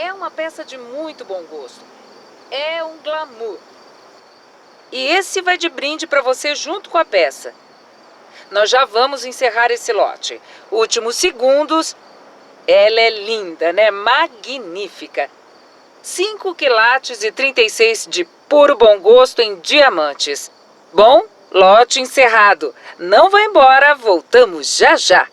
É uma peça de muito bom gosto. É um glamour. E esse vai de brinde para você junto com a peça. Nós já vamos encerrar esse lote. Últimos segundos. Ela é linda, né? Magnífica. 5 quilates e 36 de puro bom gosto em diamantes. Bom, lote encerrado. Não vá embora, voltamos já já.